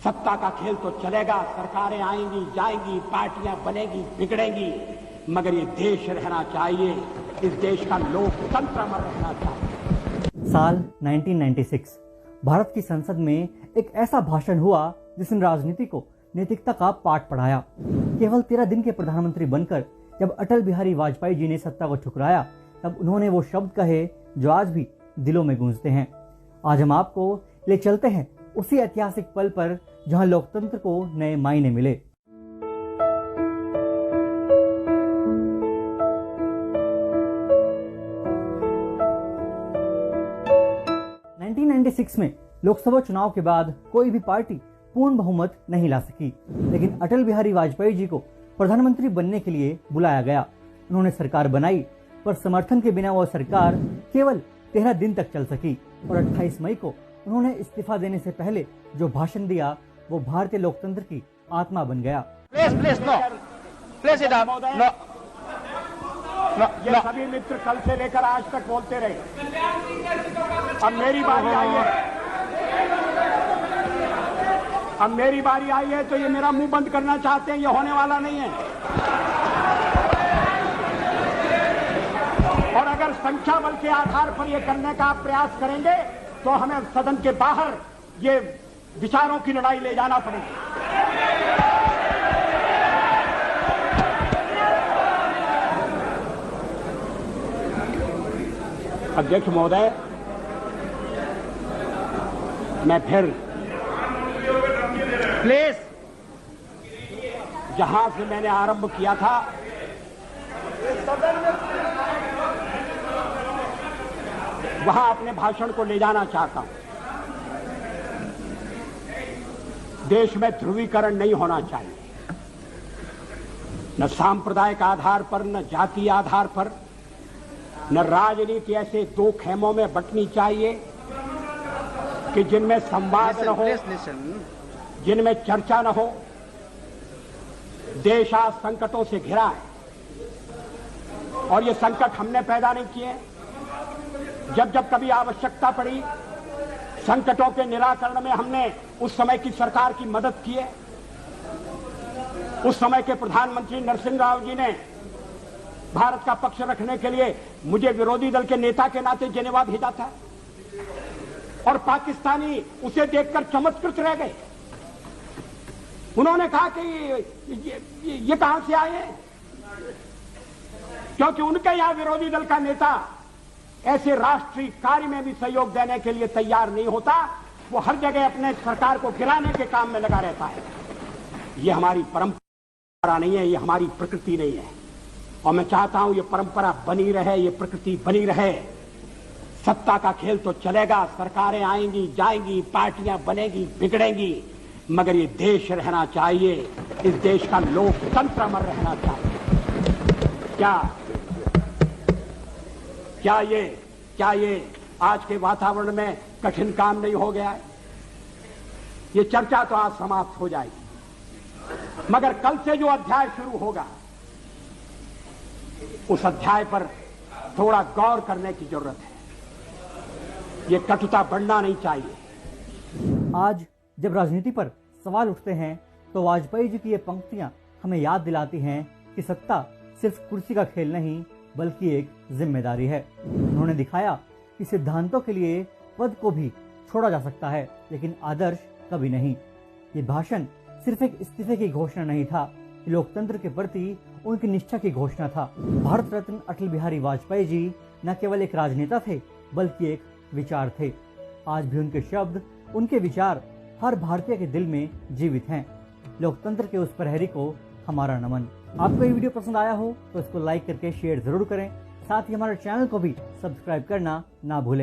सत्ता का खेल तो चलेगा, सरकारें आएंगी जाएंगी, पार्टियां बनेगी बिगड़ेंगी, मगर ये देश रहना चाहिए, इस देश का लोकतंत्र अमर रहना चाहिए। साल 1996 भारत की संसद में एक ऐसा भाषण हुआ जिसने राजनीति को नैतिकता का पाठ पढ़ाया। केवल 13 दिन के प्रधानमंत्री बनकर जब अटल बिहारी वाजपेयी जी ने सत्ता को ठुकराया, तब उन्होंने वो शब्द कहे जो आज भी दिलों में गूंजते हैं। आज हम आपको ले चलते हैं उसी ऐतिहासिक पल पर जहां लोकतंत्र को नए मायने मिले। में लोकसभा चुनाव के बाद कोई भी पार्टी पूर्ण बहुमत नहीं ला सकी, लेकिन अटल बिहारी वाजपेयी जी को प्रधानमंत्री बनने के लिए बुलाया गया। उन्होंने सरकार बनाई, पर समर्थन के बिना वो सरकार केवल 13 दिन तक चल सकी और 28 मई को उन्होंने इस्तीफा देने से पहले जो भाषण दिया वो भारतीय लोकतंत्र की आत्मा बन गया। ये सभी मित्र कल से लेकर आज तक बोलते रहे, अब मेरी बारी आई है, तो ये मेरा मुंह बंद करना चाहते हैं, ये होने वाला नहीं है। और अगर संख्या बल के आधार पर ये करने का आप प्रयास करेंगे तो हमें सदन के बाहर ये विचारों की लड़ाई ले जाना पड़ेगी। अध्यक्ष महोदय, मैं फिर प्लीज जहां से मैंने आरंभ किया था वहां अपने भाषण को ले जाना चाहता हूं। देश में ध्रुवीकरण नहीं होना चाहिए, न सांप्रदायिक आधार पर, न जातीय आधार पर, न राजनीति ऐसे दो खेमों में बंटनी चाहिए कि जिनमें संवाद न हो, जिनमें चर्चा न हो। देश आज संकटों से घिरा है और ये संकट हमने पैदा नहीं किए। जब जब कभी आवश्यकता पड़ी संकटों के निराकरण में हमने उस समय की सरकार की मदद की है। उस समय के प्रधानमंत्री नरसिंह राव जी ने भारत का पक्ष रखने के लिए मुझे विरोधी दल के नेता के नाते जेनेवा भेजा था और पाकिस्तानी उसे देखकर चमत्कृत रह गए। उन्होंने कहा कि ये कहां से आए हैं, क्योंकि उनके यहां विरोधी दल का नेता ऐसे राष्ट्रीय कार्य में भी सहयोग देने के लिए तैयार नहीं होता। वो हर जगह अपने सरकार को गिराने के काम में लगा रहता है। ये हमारी परंपरा नहीं है, ये हमारी प्रकृति नहीं है और मैं चाहता हूं ये परंपरा बनी रहे, ये प्रकृति बनी रहे। सत्ता का खेल तो चलेगा, सरकारें आएंगी जाएंगी, पार्टियां बनेगी बिगड़ेंगी, मगर ये देश रहना चाहिए, इस देश का लोकतंत्र अमर रहना चाहिए। क्या ये आज के वातावरण में कठिन काम नहीं हो गया है? ये चर्चा तो आज समाप्त हो जाएगी, मगर कल से जो अध्याय शुरू होगा उस अध्याय पर थोड़ा गौर करने की जरूरत है। ये कटुता बढ़ना नहीं चाहिए। आज जब राजनीति पर सवाल उठते हैं तो वाजपेयी जी की ये पंक्तियां हमें याद दिलाती हैं कि सत्ता सिर्फ कुर्सी का खेल नहीं बल्कि एक जिम्मेदारी है। उन्होंने दिखाया कि सिद्धांतों के लिए पद को भी छोड़ा जा सकता है, लेकिन आदर्श कभी नहीं। ये भाषण सिर्फ एक इस्तीफे की घोषणा नहीं था, लोकतंत्र के प्रति उनकी निष्ठा की घोषणा था। भारत रत्न अटल बिहारी वाजपेयी जी न केवल एक राजनेता थे बल्कि एक विचार थे। आज भी उनके शब्द, उनके विचार हर भारतीय के दिल में जीवित हैं। लोकतंत्र के उस प्रहरी को हमारा नमन। आपको ये वीडियो पसंद आया हो तो इसको लाइक करके शेयर जरूर करें, साथ ही हमारे चैनल को भी सब्सक्राइब करना ना भूलें।